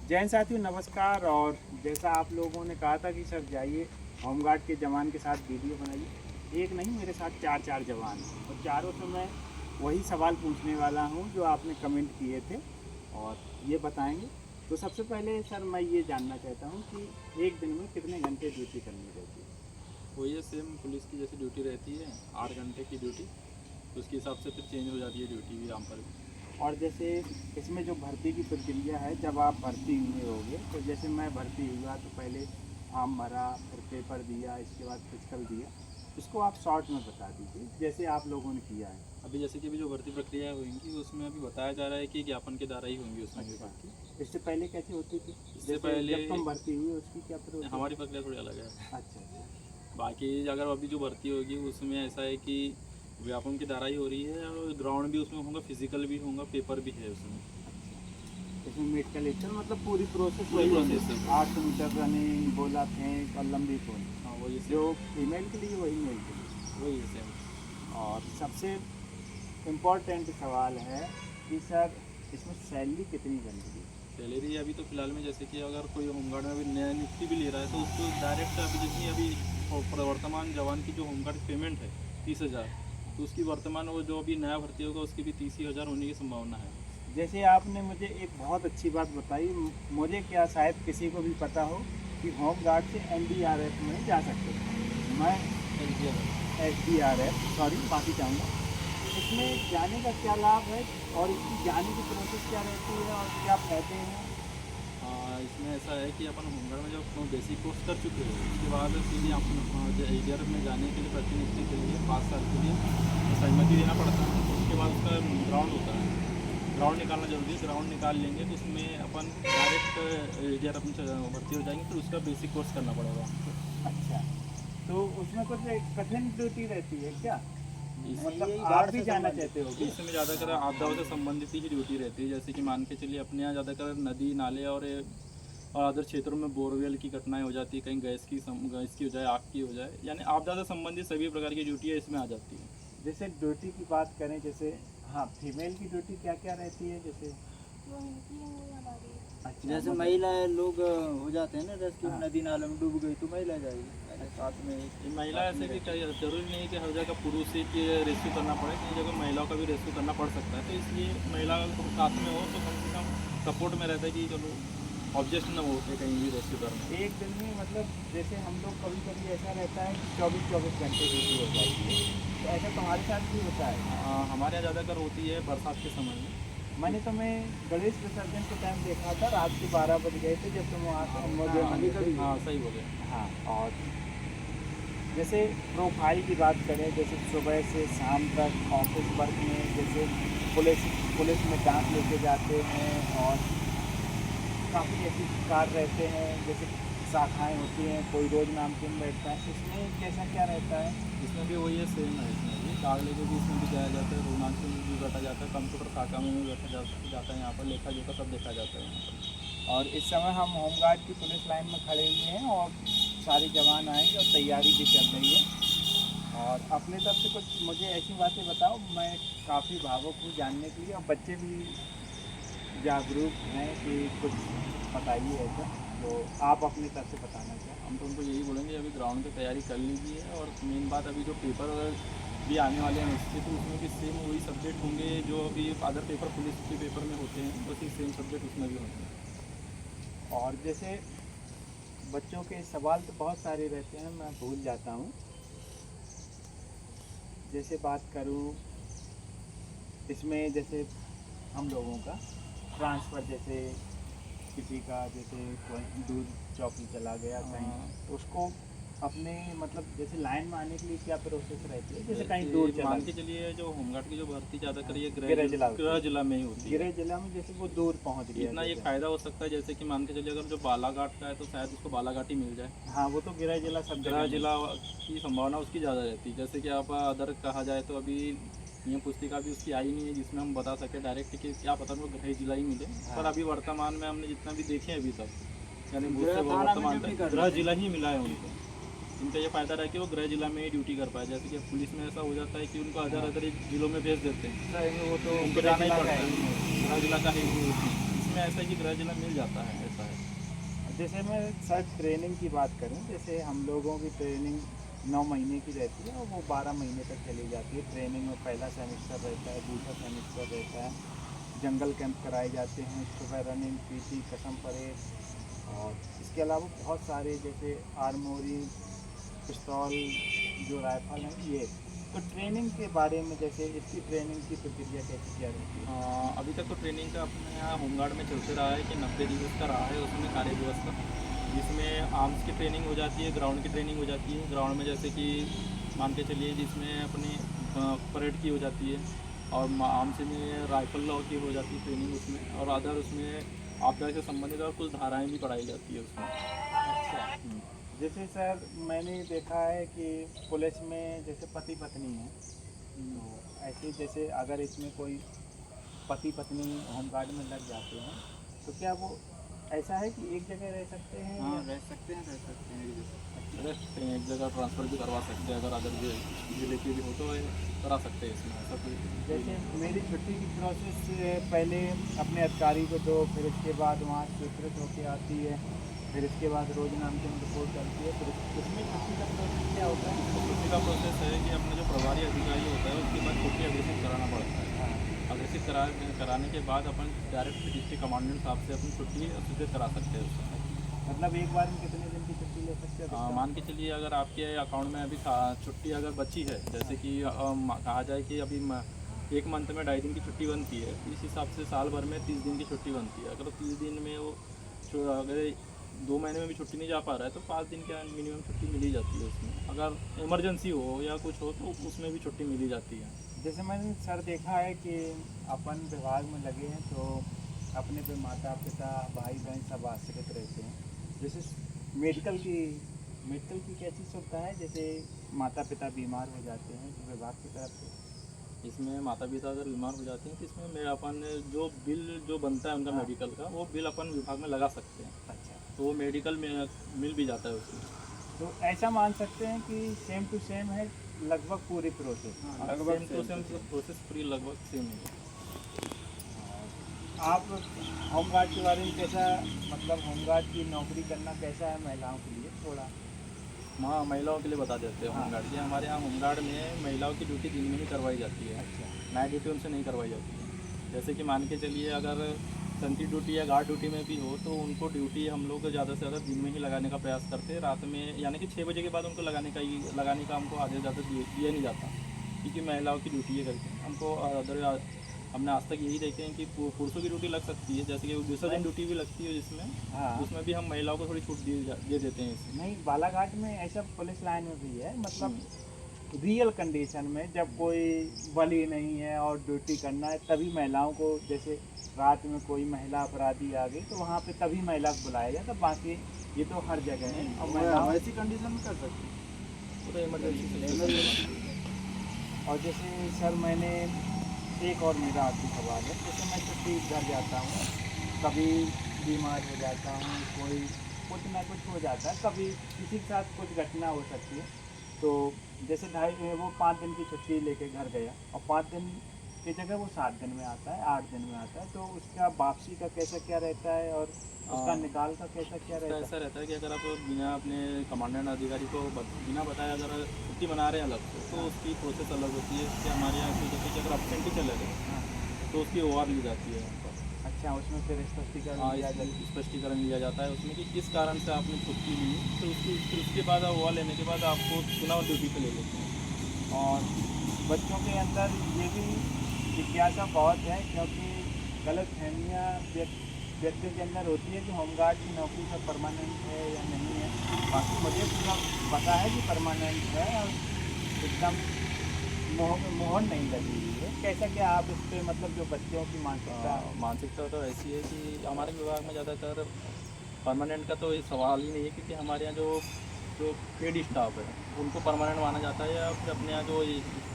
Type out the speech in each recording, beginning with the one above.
जैन साथियों नमस्कार। और जैसा आप लोगों ने कहा था कि सर जाइए होमगार्ड के जवान के साथ वीडियो बनाइए, एक नहीं मेरे साथ चार चार जवान हैं और चारों से मैं वही सवाल पूछने वाला हूं जो आपने कमेंट किए थे और ये बताएंगे। तो सबसे पहले सर मैं ये जानना चाहता हूं कि एक दिन में कितने घंटे ड्यूटी करनी रहती है? वो ये सेम पुलिस की जैसी ड्यूटी रहती है, 8 घंटे की ड्यूटी। तो उसके हिसाब से फिर चेंज हो जाती है ड्यूटी भी यहाँ पर भी। और जैसे इसमें जो भर्ती की प्रक्रिया है, जब आप भर्ती हुए होंगे तो जैसे मैं भर्ती हुआ तो पहले फॉर्म भरा, फिर पेपर दिया, इसके बाद फिजिकल दिया, इसको आप शॉर्ट में बता दीजिए जैसे आप लोगों ने किया है। अभी जैसे कि अभी जो भर्ती प्रक्रिया होंगी उसमें अभी बताया जा रहा है कि ज्ञापन के द्वारा ही होंगी उसमें भी अच्छा, भर्ती। इससे पहले कैसे होती थी? इससे जैसे पहले जब तुम भर्ती हुई उसकी क्या प्रोसेस? हमारी प्रक्रिया थोड़ी अलग है। अच्छा अच्छा। बाकी अगर अभी जो भर्ती होगी उसमें ऐसा है कि व्यापम की धारा ही हो रही है और ग्राउंड भी उसमें होगा, फिजिकल भी होगा, पेपर भी है उसमें। इसमें मेडिकल एक्शन मतलब पूरी प्रोसेस पूरी वही होगी, प्रोसेस है। 800 मीटर रनिंग, गोला फेंक और लंबी कूद। हाँ वही जो फीमेल के लिए वही मेल के लिए। वही है सेम। और सबसे इम्पोर्टेंट सवाल है कि सर इसमें सैलरी कितनी बनती है? सैलरी अभी तो फिलहाल में जैसे कि अगर कोई होमगार्ड में अभी नया नियुक्ति भी ले रहा है तो उसको डायरेक्ट अभी जितनी अभी वर्तमान जवान की जो होमगार्ड पेमेंट है 30,000, तो उसकी वर्तमान वो जो अभी नया भर्ती होगा उसकी भी 30,000 होने की संभावना है। जैसे आपने मुझे एक बहुत अच्छी बात बताई, मुझे क्या शायद किसी को भी पता हो कि होम गार्ड से एनडीआरएफ में जा सकते हैं। मैं एसडीआरएफ सॉरी माफ़ी चाहूँगा। इसमें जाने का क्या लाभ है और इसकी जाने की प्रोसेस क्या रहती है और क्या फायदे हैं? इसमें ऐसा है कि अपन होमगार्ड में जब बेसिक कोर्स कर चुके हैं उसके बाद सीधे आप एडीआरएफ में जाने के लिए प्रतिनियुक्ति के लिए 5 साल के लिए सहमति देना पड़ता है। उसके बाद उसका ग्राउंड होता है, ग्राउंड निकालना जरूरी है। ग्राउंड निकाल लेंगे तो उसमें अपन डायरेक्ट एडीआरएफ में भर्ती हो जाएंगे, फिर उसका बेसिक कोर्स करना पड़ेगा। अच्छा, तो उसमें कुछ कठिन ड्यूटी रहती है क्या? मतलब इसमें आप भी जाना चाहते हो? इसमें ज़्यादातर आपदाओं से संबंधित ही ड्यूटी रहती है। जैसे कि मान के चलिए अपने यहाँ ज़्यादातर नदी नाले और अदर क्षेत्रों में बोरवेल की घटनाएं हो जाती है, कहीं गैस की हो जाए, आग की हो जाए, यानी आपदा से संबंधित सभी प्रकार की ड्यूटियाँ इसमें आ जाती है। जैसे ड्यूटी की बात करें, जैसे हाँ फीमेल की ड्यूटी क्या क्या रहती है? जैसे अच्छा, जैसे मतलब महिला लोग हो जाते हैं ना, रेस्क्यू हाँ। नदी नाले में डूब गई तो महिला जाएगी साथ में। ये महिला ऐसे भी जरूरी नहीं है कि हर जगह पुरुष ही के रेस्क्यू करना पड़े, कई जगह महिलाओं का भी रेस्क्यू करना पड़ सकता है। तो इसलिए महिला साथ में हो तो कम से कम सपोर्ट में रहता है कि चलो ऑब्जेक्ट न हो के कहीं भी रेस्क्यू करना। एक दिन में मतलब जैसे हम लोग कभी कभी ऐसा रहता है कि 24-24 घंटे ड्यूटी हो जाती है, तो ऐसा तुम्हारे साथ भी होता है? हमारे यहाँ ज़्यादातर होती है बरसात के समय में। मैंने तुम्हें गणेश विसर्जन के टाइम देखा था, रात के 12 बज गए थे जब तुम वहाँ से मुझे मिले थे। हाँ सही बोले। हाँ, और जैसे प्रोफाइल की बात करें, जैसे सुबह से शाम तक ऑफिस वर्क में, जैसे पुलिस में डांस लेके जाते हैं और काफ़ी ऐसे कार्य रहते हैं, जैसे शाखाएं होती हैं, कोई रोज नामकिन बैठता है, इसमें कैसा क्या रहता है? इसमें भी वही है, सेम है। इसमें भी काग लेके भी इसमें भी जाया जाता है, रोमांचन में भी बैठा जाता है, कंप्यूटर शाखा में भी बैठा जाता है, यहाँ पर लेखा जोखा सब देखा जाता है यहाँ पर। और इस समय हम होमगार्ड की पुलिस लाइन में खड़े हुए हैं और सारे जवान आएंगे और तैयारी भी चल रही है। और अपने तरफ से कुछ मुझे ऐसी बातें बताओ, मैं काफ़ी भावुक हूँ जानने के लिए, और बच्चे भी जागरूक हैं कि कुछ बताइए ऐसा, तो आप अपनी तरफ से बताना चाहें। हम तो उनको यही बोलेंगे अभी ग्राउंड की तैयारी कर लीजिए। और मेन बात अभी जो पेपर भी आने वाले हैं उसके, तो उसमें भी सेम वही सब्जेक्ट होंगे जो अभी अदर पेपर पुलिस के पेपर में होते हैं, वही सेम सब्जेक्ट उसमें भी होंगे। और जैसे बच्चों के सवाल तो बहुत सारे रहते हैं, मैं भूल जाता हूँ। जैसे बात करूँ इसमें, जैसे हम लोगों का ट्रांसफ़र, जैसे किसी का जैसे कोई दूध चौकी चला गया कहीं, तो उसको अपने मतलब जैसे लाइन में आने के लिए क्या प्रोसेस रहती है? जैसे कहीं दूर चला मान के चलिए जो होमगार्ड की जो भर्ती ज़्यादातर ये गृह जिला गृह जिला में ही होती है। गृह जिला में, जैसे वो दूर पहुंच गया, इतना ये जैसे फ़ायदा हो सकता है जैसे कि मान के चलिए अगर जो बालाघाट का है तो शायद उसको बालाघाट ही मिल जाए। हाँ, वो तो गृह जिला सब गृह जगह जिला की संभावना उसकी ज़्यादा रहती है। जैसे कि आप अदर कहा जाए तो अभी नियम पुस्तिका भी उसकी आई नहीं है जिसमें हम बता सकें डायरेक्ट कि क्या पता वो गृह जिला ही मिले। पर अभी वर्तमान में हमने जितना भी देखे हैं अभी तक, यानी वर्तमान तक गृह जिला ही मिला है उनको। इनका ये फ़ायदा रहा कि वो गृह जिला में ही ड्यूटी कर पाए। जैसे कि पुलिस में ऐसा हो जाता है कि उनको अदर जिलों में भेज देते हैं, वो तो उनको जाना ही पड़ता है, गृह जिला का ही वो होती है। इसमें ऐसा है कि गृह जिला मिल जाता है, ऐसा है। जैसे मैं सर ट्रेनिंग की बात करूं, जैसे हम लोगों की ट्रेनिंग 9 महीने की रहती है और वो 12 महीने तक चली जाती है। ट्रेनिंग में पहला सेमेस्टर रहता है, दूसरा सेमेस्टर रहता है, जंगल कैंप कराए जाते हैं, सुबह रनिंग, पीटी, कसम परेड, और इसके अलावा बहुत सारे जैसे आर्मोरी, पिस्तौल, जो राइफल हैं ये। तो ट्रेनिंग के बारे में, जैसे इसकी ट्रेनिंग की प्रक्रिया कैसी क्या रहती है? अभी तक तो ट्रेनिंग का अपने यहाँ होमगार्ड में चलते रहा है कि 90 दिवस का रहा है उसमें कार्य दिवस का, जिसमें आर्म्स की ट्रेनिंग हो जाती है, ग्राउंड की ट्रेनिंग हो जाती है। ग्राउंड में जैसे कि मान के चलिए जिसमें अपनी परेड की हो जाती है, और आर्म्स में राइफल लॉ की हो जाती है ट्रेनिंग उसमें, और अदर उसमें आपदा से संबंधित और कुछ धाराएँ भी पढ़ाई जाती है उसमें। अच्छा, जैसे सर मैंने देखा है कि पुलिस में जैसे पति पत्नी है, तो ऐसे जैसे अगर इसमें कोई पति पत्नी होमगार्ड में लग जाते हैं तो क्या वो ऐसा है कि एक जगह रह सकते हैं? हाँ, या रह सकते हैं एक जगह। रह सकते हैं, एक जगह ट्रांसफ़र भी करवा सकते हैं, अगर अदर जिले के भी हो तो करा सकते हैं इसमें, ऐसा कोई। जैसे मेरी छुट्टी की प्रोसेस पहले अपने अधिकारी को दो, फिर इसके बाद वहाँ स्वीकृत होकर आती है, फिर इसके बाद रोजनामचन रिपोर्ट करती है, फिर उसमें छुट्टी का प्रोसेस क्या होता है? तो छुट्टी का प्रोसेस है कि अपना जो प्रभारी अधिकारी होता है उसके बाद छुट्टी अग्रेसित कराना पड़ता है। हाँ, अग्रेसित कराने के बाद अपन डायरेक्ट डिस्ट्रिक्ट कमांडेंट साहब से अपनी छुट्टी स्वीकृत करा सकते हैं उसमें। मतलब एक बार में कितने दिन की छुट्टी ले सकते हैं? मान के चलिए अगर आपके अकाउंट में अभी छुट्टी अगर बची है, जैसे कि कहा जाए कि अभी एक मंथ में 2.5 दिन की छुट्टी बनती है, इस हिसाब से साल भर में 30 दिन की छुट्टी बनती है। अगर 30 दिन में वो अगर 2 महीने में भी छुट्टी नहीं जा पा रहा है तो 5 दिन की मिनिमम छुट्टी मिल ही जाती है उसमें। अगर इमरजेंसी हो या कुछ हो तो उसमें भी छुट्टी मिल ही जाती है। जैसे मैंने सर देखा है कि अपन विभाग में लगे हैं तो अपने पे माता पिता भाई बहन सब आश्रित रहते हैं। जैसे मेडिकल की कैसी सुविधा है? जैसे माता पिता बीमार हो जाते हैं तो विभाग की तरफ से इसमें माता पिता अगर बीमार हो जाते हैं तो इसमें मेरा अपन जो बिल जो बनता है उनका हाँ। मेडिकल का, वो बिल अपन विभाग में लगा सकते हैं, अच्छा, तो वो मेडिकल में मिल भी जाता है उसमें। तो ऐसा मान सकते हैं कि सेम टू सेम है लगभग पूरी प्रोसेस? हाँ, लगभग सेम टू सेम प्रोसेस पूरी लगभग सेम है। आप होमगार्ड के बारे में कैसा, मतलब होमगार्ड की नौकरी करना कैसा है महिलाओं के लिए? थोड़ा हाँ, महिलाओं के लिए बता देते हैं हाँ। होमगार्ड की। हमारे यहाँ होमगार्ड में महिलाओं की ड्यूटी दिन में ही करवाई जाती है, अच्छा, नाइट ड्यूटी उनसे नहीं करवाई जाती है। जैसे कि मान के चलिए अगर सेंट्री ड्यूटी या गार्ड ड्यूटी में भी हो तो उनको ड्यूटी हम लोग ज़्यादा से ज़्यादा दिन में ही लगाने का प्रयास करते हैं, रात में यानी कि 6 बजे के बाद उनको लगाने का हमको आधे ज़्यादा दिया नहीं जाता, क्योंकि महिलाओं की ड्यूटी है करके हमको अदर हमने आज तक यही देखे हैं कि पुरुषों की ड्यूटी लग सकती है, जैसे कि विसर्जन ड्यूटी भी लगती है जिसमें, हाँ, उसमें भी हम महिलाओं को थोड़ी छूट दे देते हैं इसमें। नहीं बालाघाट में ऐसा पुलिस लाइन में भी है, मतलब रियल कंडीशन में जब कोई बली नहीं है और ड्यूटी करना है तभी महिलाओं को, जैसे रात में कोई महिला अपराधी आ गई तो वहाँ पे तभी महिला को बुलाया जाता, बाकी ये तो हर जगह है। और महिलाओं ऐसी कंडीशन में कर सकते हैं। वो तो इमरजेंसी। और जैसे सर मैंने एक और मेरा आपकी सवाल है, जैसे मैं छुट्टी घर जाता हूँ, कभी बीमार हो जाता हूँ, कोई कुछ ना कुछ हो जाता है, कभी किसी के साथ कुछ घटना हो सकती है, तो जैसे 5 दिन की छुट्टी लेके घर गया और 5 दिन की जगह वो 7 दिन में आता है, 8 दिन में आता है, तो उसका वापसी का कैसा क्या रहता है और उसका निकाल का कैसा क्या उसका रहता है? ऐसा रहता है कि अगर आप बिना अपने कमांडेंट अधिकारी को बिना बताए अगर छुट्टी मना रहे हैं अलग से, तो उसकी प्रोसेस अलग होती है। इससे हमारे यहाँ की जैसे कि अगर अपसेंट ही चले गए हाँ, तो उसकी OR ली जाती है उन पर। अच्छा, उसमें फिर स्पष्टीकरण दिया जाता है। स्पष्टीकरण लिया जाता है उसमें कि किस कारण से आपने छुट्टी ली, तो फिर उसके बाद OR लेने के बाद आपको चुनाव ड्यूटी पे ले लेते हैं। और बच्चों के अंदर ये भी जिज्ञासा बहुत है, क्योंकि गलत फहमियाँ व्यक्ति के अंदर होती है कि होमगार्ड की नौकरी का परमानेंट है या नहीं है। बाकी मुझे पूरा पता है कि परमानेंट है और एकदम मोहर नहीं लगी हुई है। कैसा क्या आप इस पर, मतलब जो बच्चों की मानसिकता तो ऐसी है कि हमारे विभाग में ज़्यादातर परमानेंट का तो ये सवाल ही नहीं है, क्योंकि हमारे यहाँ जो पेड स्टाफ है उनको परमानेंट माना जाता है, या फिर अपने यहाँ जो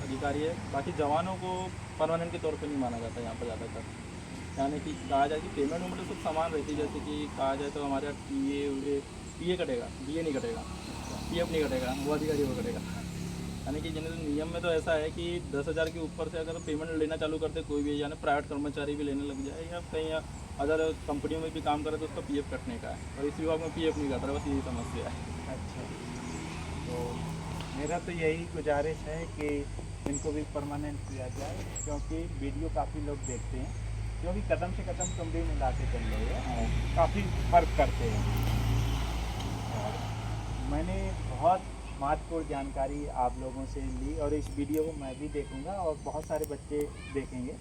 अधिकारी है, बाकी जवानों को परमानेंट के तौर पे नहीं माना जाता है यहाँ पर ज़्यादातर। यानी कि कहा जाए कि पेमेंट में मतलब सब समान रहती है, जैसे कि कहा जाए तो हमारे यहाँ टीए कटेगा, DA नहीं कटेगा, PF नहीं कटेगा, वो अधिकारी वो कटेगा। यानी कि जनरल नियम में तो ऐसा है कि 10,000 के ऊपर से अगर पेमेंट लेना चालू करते कोई भी, यानी प्राइवेट कर्मचारी भी लेने लग जाए या कहीं अदर कंपनियों में भी काम करे तो उसका पीएफ कटने का है, और इस विभाग में पीएफ नहीं कट रहा, बस यही समस्या है। अच्छा, तो मेरा तो यही गुजारिश है कि इनको भी परमानेंट किया जाए, क्योंकि वीडियो काफ़ी लोग देखते हैं, क्योंकि कदम से कदम कमरे मिला के चल रहे हैं और काफ़ी फर्क करते हैं। और मैंने बहुत महत्वपूर्ण जानकारी आप लोगों से ली, और इस वीडियो को मैं भी देखूंगा और बहुत सारे बच्चे देखेंगे,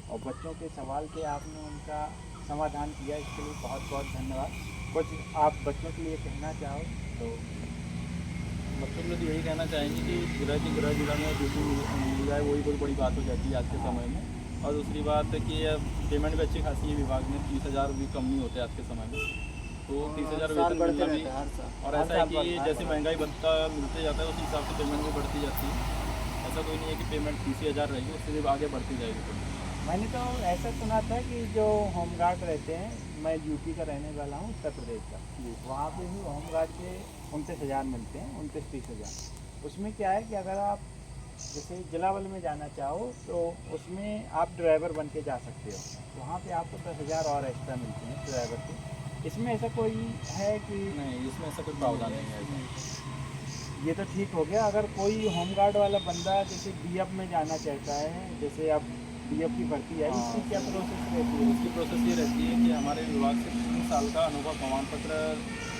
और बच्चों के सवाल पे आपने उनका समाधान किया, इसके लिए बहुत बहुत धन्यवाद। कुछ आप बच्चों के लिए कहना चाहो तो? बच्चों को तो यही कहना चाहेंगे कि गृह जिला में ड्यूटी मिल जाए, वही बहुत बड़ी बात हो जाती है आज के समय में। और दूसरी बात है कि पेमेंट भी अच्छी खासी है विभाग में, 30,000 भी कम नहीं होते आज के समय में, तो 30,000 वेतन मिलना भी। हर साल। और ऐसा है कि जैसे महंगाई बढ़ता मिलते जाता है, उस हिसाब से पेमेंट भी बढ़ती जाती है। ऐसा कोई नहीं है कि पेमेंट 30,000 रहेगी, उससे भी आगे बढ़ती जाएगी। मैंने तो ऐसा सुना था कि जो होमगार्ड रहते हैं, मैं यूपी का रहने वाला हूँ, उत्तर प्रदेश का, वहाँ पे भी होमगार्ड के 29,000 मिलते हैं, 29-30,000। उसमें क्या है कि अगर आप जैसे जलावल में जाना चाहो तो उसमें आप ड्राइवर बन के जा सकते हो, वहाँ पे आपको 10,000 और एक्स्ट्रा मिलते हैं ड्राइवर के। इसमें ऐसा कोई है कि नहीं, इसमें ऐसा कोई प्रावधान नहीं है। ये तो ठीक हो गया। अगर कोई होमगार्ड वाला बंदा जैसे डीएफ में जाना चाहता है, जैसे अब डीएफ की भर्ती आई, इसकी क्या प्रोसेस रहती है? उसकी प्रोसेस ये रहती है कि हमारे विभाग से 3 साल का अनुभव प्रमाण पत्र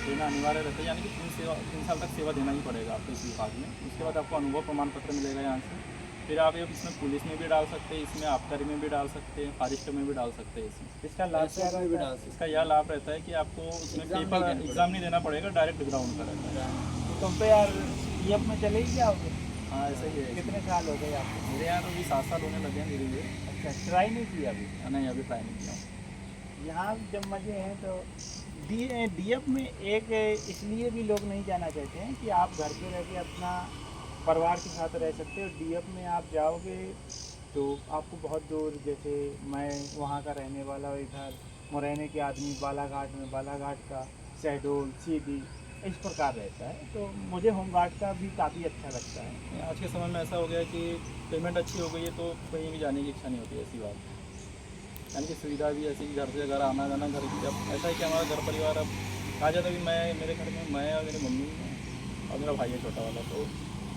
देना अनिवार्य रहता है, यानी कि 3 साल तक सेवा देना ही पड़ेगा आपको इस विभाग में। उसके बाद आपको अनुभव प्रमाण पत्र मिलेगा यहाँ से। फिर आप इसमें पुलिस में भी डाल सकते हैं, इसमें आबकारी में भी डाल सकते हैं, फॉरेस्ट में भी डाल सकते हैं। इसका लाभ क्या रहता है? इसका यह लाभ रहता है कि आपको उसमें पेपर एग्ज़ाम नहीं देना पड़ेगा, डायरेक्ट ग्राउंड का रहता है। तो तुम तो यार डीएफ में चले ही जाओगे? हाँ, ऐसा ही है। कितने साल हो गए आपको? मेरे यहाँ तो अभी 7 साल होने लगे हैं धीरे धीरे। अच्छा, ट्राई नहीं किया अभी? नहीं, अभी ट्राई नहीं किया। यहाँ जब मज़े हैं तो डीएफ में एक इसलिए भी लोग नहीं जाना चाहते हैं कि आप घर पे रह के अपना परिवार के साथ रह सकते हो। डीएफ में आप जाओगे तो आपको बहुत दूर, जैसे मैं वहाँ का रहने वाला हूँ, इधर मुरैने के आदमी बालाघाट में, बालाघाट का शहडोल, सीधी, इस प्रकार रहता है। तो मुझे होमगार्ड का भी काफ़ी अच्छा लगता है। आज के समय में ऐसा हो गया है कि पेमेंट अच्छी हो गई है तो कहीं भी जाने की इच्छा नहीं होती, ऐसी बात। यानी कि सुविधा भी ऐसी, घर से घर आना जाना, घर की जब ऐसा है कि हमारा घर परिवार अब कहा जाता है कि मेरे घर में मैं और मेरी मम्मी और मेरा भाई है छोटा वाला, तो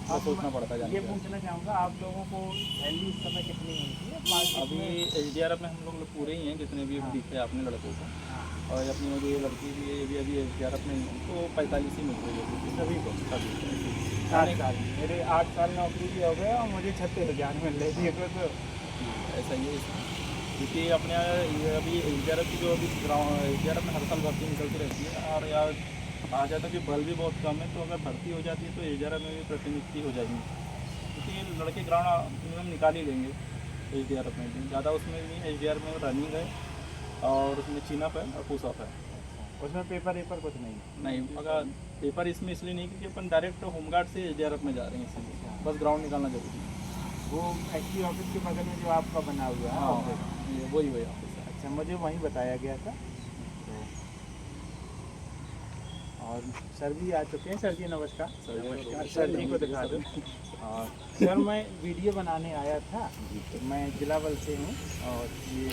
आप सोचना पड़ता है। ये पूछना चाहूँगा, आप लोगों को सैलरी इस समय कितनी मिलती है? अभी एसडीआरएफ में हम लोग पूरे ही हैं, जितने भी दिखे आपने लड़कों को, और अपनी मुझे ये लड़की भी है, ये भी अभी एसडीआरएफ में ही है, तो 45 ही मिल रही है सभी को। सभी 8 साल, मेरे 8 साल नौकरी भी हो गए और मुझे 36,000 मिल रही थी। तो ऐसा ही है इसमें, क्योंकि अपने अभी एसडीआरएफ की जो अभी एसडीआरएफ में हर साल भर्ती निकलती रहती है, और यार आ जाता है कि बल भी बहुत कम है, तो अगर भर्ती हो जाती है तो एसडीआरएफ में भी प्रतिनियुक्ति हो जाएगी, क्योंकि लड़के ग्राउंड मिनिमम निकाल ही लेंगे एसडीआरएफ में भी। ज़्यादा उसमें भी एसडीआरएफ में रनिंग है, और उसमें चिनअप है और पुशअप है। उसमें पेपर कुछ नहीं? नहीं, अगर पेपर इसमें इसलिए नहीं क्योंकि अपन डायरेक्ट होमगार्ड से एसडीआरएफ में जा रहे हैं, इसलिए बस ग्राउंड निकालना जरूरी है। वो एसपी ऑफिस के बगल में जो आपका बना हुआ है? हाँ, ये वही ऑफिस है। अच्छा, मुझे वहीं बताया गया था। तो और सर भी आ चुके हैं। सर जी नमस्कार। सर जी को दिखा दो। और सर, मैं वीडियो बनाने आया था, मैं जिलावल से हूँ, और ये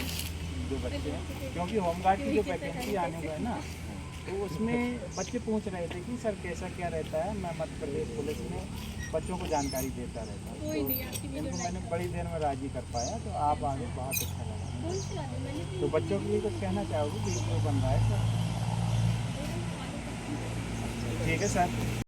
जो बच्चे हैं, क्योंकि होमगार्ड की जो वैकेंसी आने को है ना, तो उसमें बच्चे पूछ रहे थे कि सर कैसा क्या रहता है। मैं मध्य प्रदेश पुलिस में बच्चों को जानकारी देता रहता हूँ, तो इनको मैंने बड़ी देर में राजी कर पाया, तो आप आगे बहुत अच्छा लगा। तो बच्चों के लिए कुछ कहना चाहोगे? वीडियो बन रहा है सर? ठीक है सर।